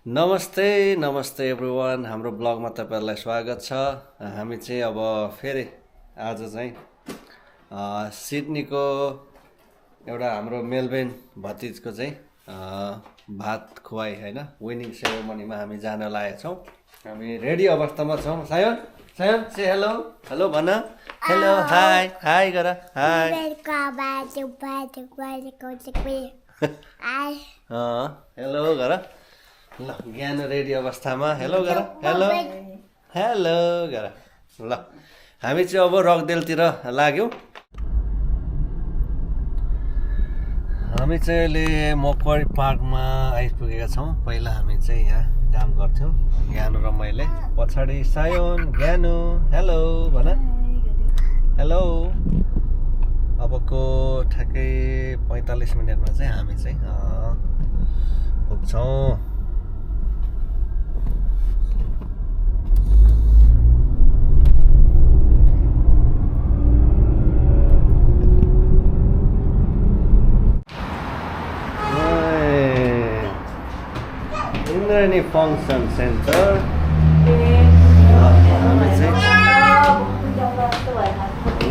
नमस्ते नमस्ते एभ्रिवान हाम्रो ब्लगमा तपाईहरुलाई स्वागत छ। हामी चाहिँ अब फेरि आज चाहिँ सिडनीको एउटा हाम्रो मेलबर्न भतिजको चाहिँ भात खुवाई हैन विनिङ सेरेमनीमा हामी जान लागेका छौं। हामी रेडी अवस्थामा छौं। सायन सायन से हेलो हेलो भन हेलो हाय हाय गर हाय हेलो गर ल ज्ञान रेडी अवस्थामा हेलो गर हेलो हेलो गर ल हामी चाहिँ अब रकडेलतिर लाग्यौं। हामी चाहिँ अहिले मकवारी पार्कमा आइपुगेका छौं। पहिला हामी चाहिँ यहाँ काम गर्थ्यौं ज्ञानु र मैले। पछाडी सायोन ज्ञानु हेलो भन हेलो। अबको ठ्याक्कै 45 मिनेटमा चाहिँ हामी चाहिँ पुग्छौं। Naren function center.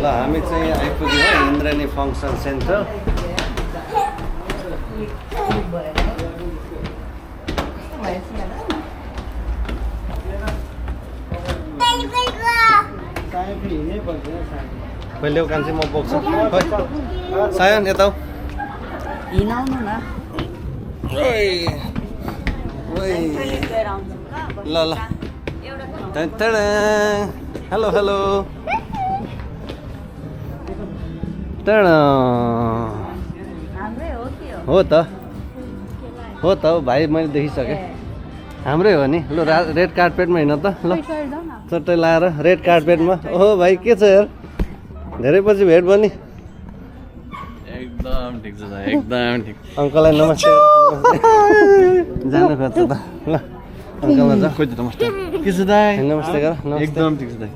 हामी चाहिँ आइपुग्यौँ इन्द्राणी फङ्सन सेन्टर। पहिले कान्छे म बोक्छु सायन यता हिँडाउनु न ल ल हेलो हेलो हो त भाइ मैले देखिसकेँ हाम्रै हो नि। ल रेड कार्पेटमा हिँड त ल चट्टै लाएर रेड कार्पेटमा। ओहो भाइ के छ यार धेरै पछि भेट भयो नि। एकदम ठिक छ दाइ एकदम ठिक। अङ्कललाई नमस्ते जानु खोज्छ त ल अङ्कललाई जा खोइ नमस्ते के छ दाइ नमस्ते गर एकदम ठिक छ दाइ।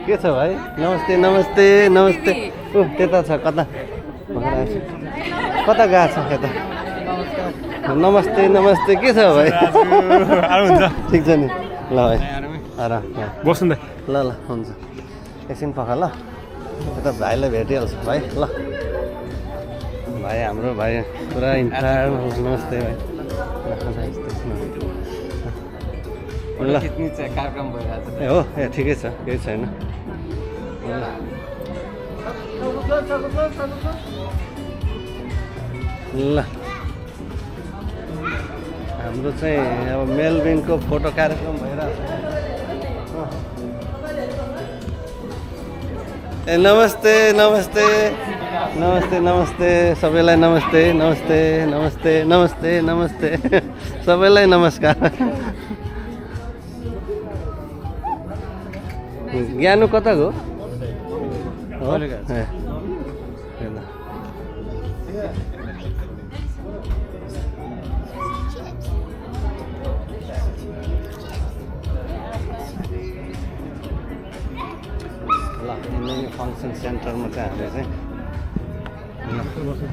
के छ भाइ नमस्ते नमस्ते नमस्ते। ओ त्यता छ कता कता गएको छ यता नमस्ते नमस्ते के छ भाइ ठिक छ नि ल भाइ आराम बस्नु दाइ ल ल हुन्छ एकछिन पखा ल यता भाइलाई भेटिहाल्छ भाइ ल भाइ हाम्रो भाइ पुरा इन्फायर नमस्ते भाइ ल कार्यक्रम भइरहेको छ ए हो ए ठिकै छ केही छैन। ल हाम्रो चाहिँ अब मेलबर्नको फोटो कार्यक्रम भइरहेको छ। ए नमस्ते नमस्ते नमस्ते नमस्ते सबैलाई नमस्ते नमस्ते नमस्ते नमस्ते नमस्ते सबैलाई नमस्कार। ज्ञानु कता गयो फङ्सन सेन्टरमा चाहिँ हामीले चाहिँ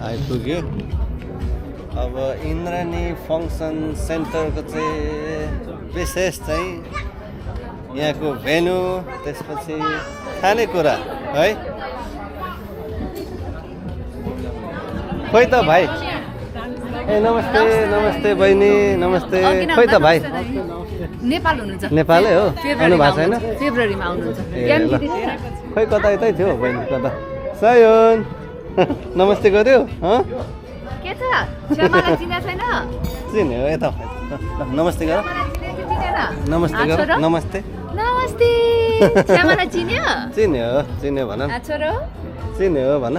आइपुग्यो। अब इन्द्राणी फङ्सन सेन्टरको चाहिँ विशेष चाहिँ यहाँको भेन्यू त्यसपछि खानेकुरा है। खोइ त भाइ ए नमस्ते नमस्ते बहिनी नमस्ते। खोइ त भाइ नेपाल हुनुहुन्छ नेपालै हो आउनु भएको छैन फेब्रुअरीमा आउनुहुन्छ खोइ कता यतै थियो बहिनी कता सायोन नमस्ते गर्यो के छ श्यामालाई चिन्या छैन चिन्यो यता नमस्ते गर नमस्ते गर नमस्ते नमस्ते श्यामालाई चिन्यो चिन्यो चिन्यो भन चिन्यो भन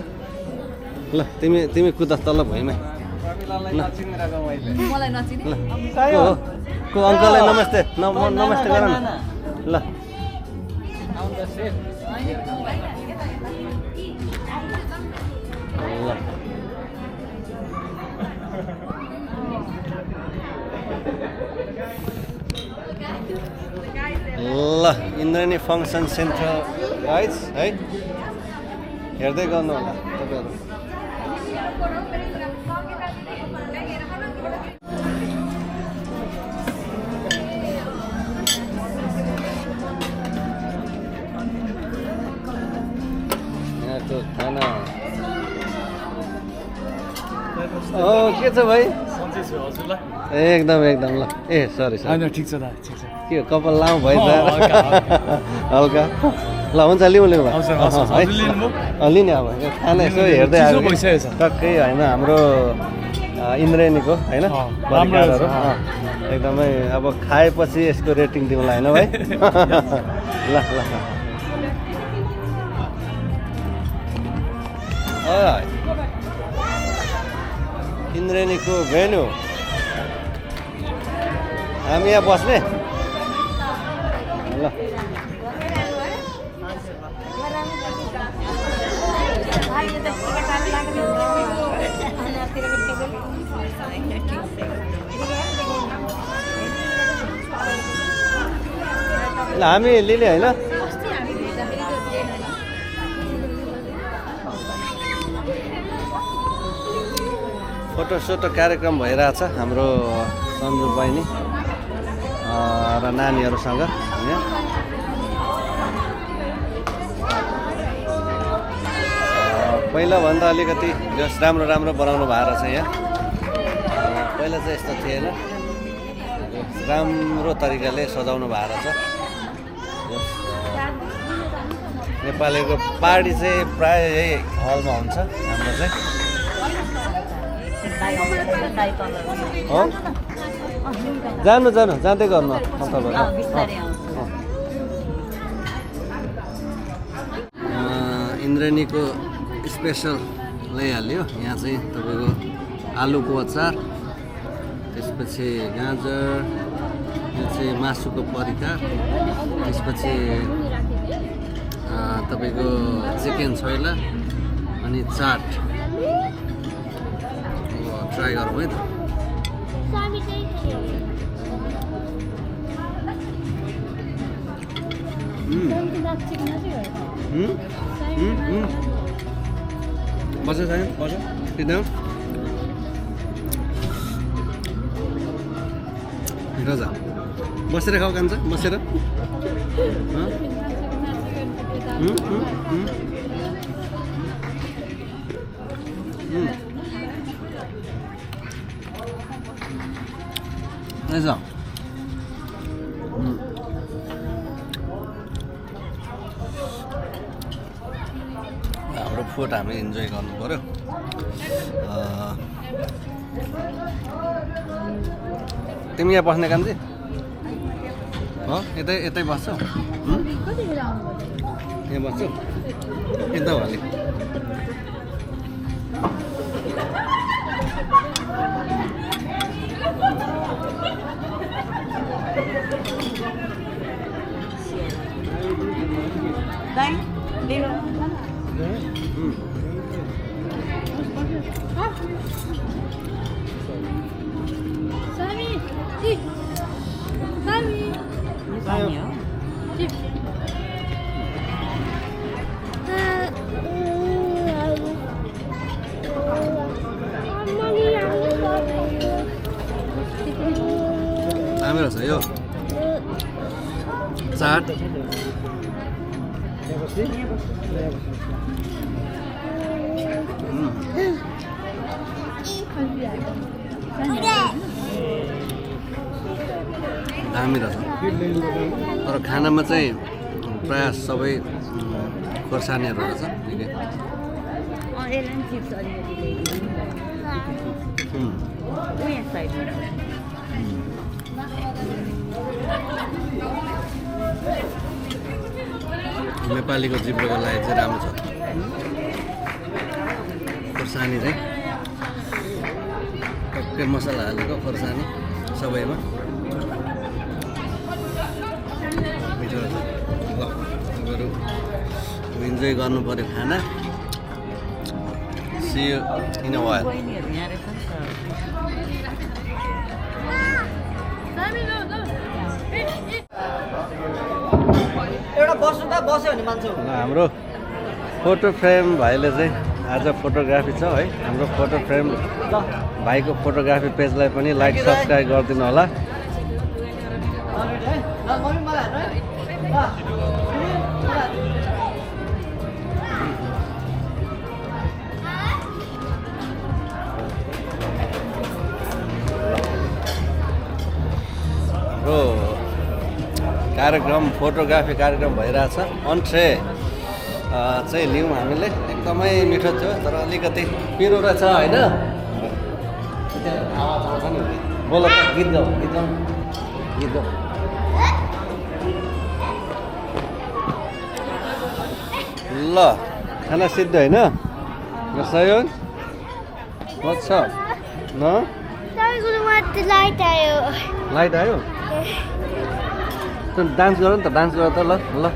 ल तिमी तिमी कुदा तल भुइँमा मलाई नचिने को अङ्कललाई नमस्ते नमस्ते गर न ल ल इन्द्राणी फङ्सन सेन्टर गाइज है हेर्दै गर्नु होला तपाईहरु। के छ भाइ एकदम एकदम ल ए सरी सरी ठिक छ दा ठिक छ के हो, कपाल लामो भयो त हल्का ल हुन्छ लिउँ लिउँ भाइ लिने अब खाना यसो हेर्दै आयो टक्कै होइन हाम्रो इन्द्रेणीको होइन परिकारहरू एकदमै अब खाएपछि यसको रेटिङ दिउँला होइन भाइ ल ल इन्द्रेणीको भेन्यू हामी यहाँ बस्ने ल हामी लिने होइन फोटोसोटो कार्यक्रम भइरहेछ हाम्रो सन्जु बहिनी र नानीहरूसँग यहाँ पहिलाभन्दा अलिकति जस राम्रो राम्रो बनाउनु भएको रहेछ यहाँ पहिला चाहिँ यस्तो थिएन राम्रो तरिकाले सजाउनु भएको रहेछ नेपालीको पार्टी चाहिँ प्रायः यही हलमा हुन्छ हाम्रो चाहिँ हो जानु जानु जाँदै गर्नु इन्द्रेणीको स्पेसल ल्याइहाल्यो यहाँ चाहिँ तपाईँको आलुको अचार त्यसपछि गाजर यो चाहिँ मासुको परिकार त्यसपछि तपाईँको चिकन छोइला अनि चाट ट्राई गरौँ है त बस छैन बस एकदम रजा बसेर खाऊ कान्छ बसेर हाम्रो फुड हामी इन्जोय गर्नु पर्यो तिमी यहाँ बस्ने कान्छे हो यतै यतै बस्छौ यहाँ बस्छौ यता भने राम्रो छ यो चाट दामी रहेछ तर खानामा चाहिँ प्रायः सबै खोर्सानीहरू रहेछ निकै नेपालीको जिब्रोको लागि चाहिँ राम्रो छ खोर्सानी चाहिँ टक्कै मसला हालेको खोर्सानी सबैमा मिठो रहेछ ल तपाईँहरू इन्जोय गर्नु पर्यो खाना See you in a while. हाम्रो फोटो फ्रेम भाइले चाहिँ आज फोटोग्राफी छ है हाम्रो फोटो फ्रेम भाइको फोटोग्राफी पेजलाई पनि लाइक सब्सक्राइब गरिदिनु होला कार्यक्रम फोटोग्राफी कार्यक्रम भइरहेछ अन्ट्रे चाहिँ लियौँ हामीले एकदमै मिठो थियो तर अलिकति पिरो रहेछ होइन आवाज आउँछ नि बोल गीत गाऊ गीत गाऊ गीत गाऊ ल खाना सिद्ध होइन सयोन वाट्स अप न लाइट आयो डान्स गर नि त डान्स गर त ल ल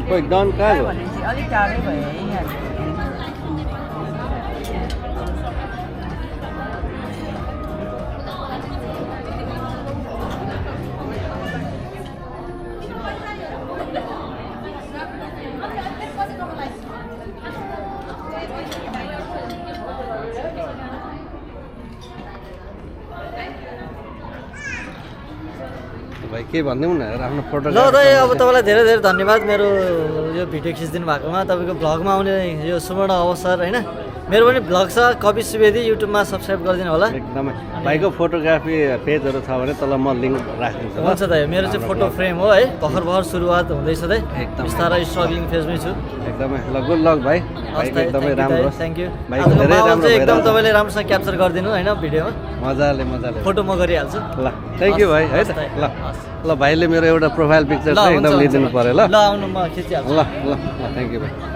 खोइ डन कहाँ हो अलिक टाढै भयो यहाँ भाइ के भनिदिउँ न आफ्नो फोटो ल दाइ अब तपाईँलाई धेरै धेरै धन्यवाद मेरो यो भिडियो खिचिदिनु भएकोमा तपाईँको भ्लगमा आउने यो सुवर्ण अवसर होइन मेरो पनि भ्लग छ कवि सुवेदी युट्युबमा सब्सक्राइब गरिदिनु होला एकदमै भाइको फोटोग्राफी पेजहरू छ भने तल म लिङ्क राखिदिन्छु हुन्छ दाइ मेरो चाहिँ फोटो फ्रेम हो है भर्खर सुरुवात हुँदैछ दाइ एकदम बिस्तारै स्ट्रगलिङ फेजमै छु एकदमै ल गुड लक भाइ भाइको एकदमै राम्रो थ्याङ्क यू भाइको धेरै राम्रो एकदम तपाईँले राम्रोसँग क्याप्चर गरिदिनु होइन भिडियोमा मजाले मजाले फोटो म गरिहाल्छु ल थ्याङ्क यू भाइ है त ल ल भाइले मेरो एउटा प्रोफाइल पिक्चर चाहिँ एकदम लिइदिनु पऱ्यो ल ल आउनु म खिचिहाल्छु ल ल ल थ्याङ्क यू भाइ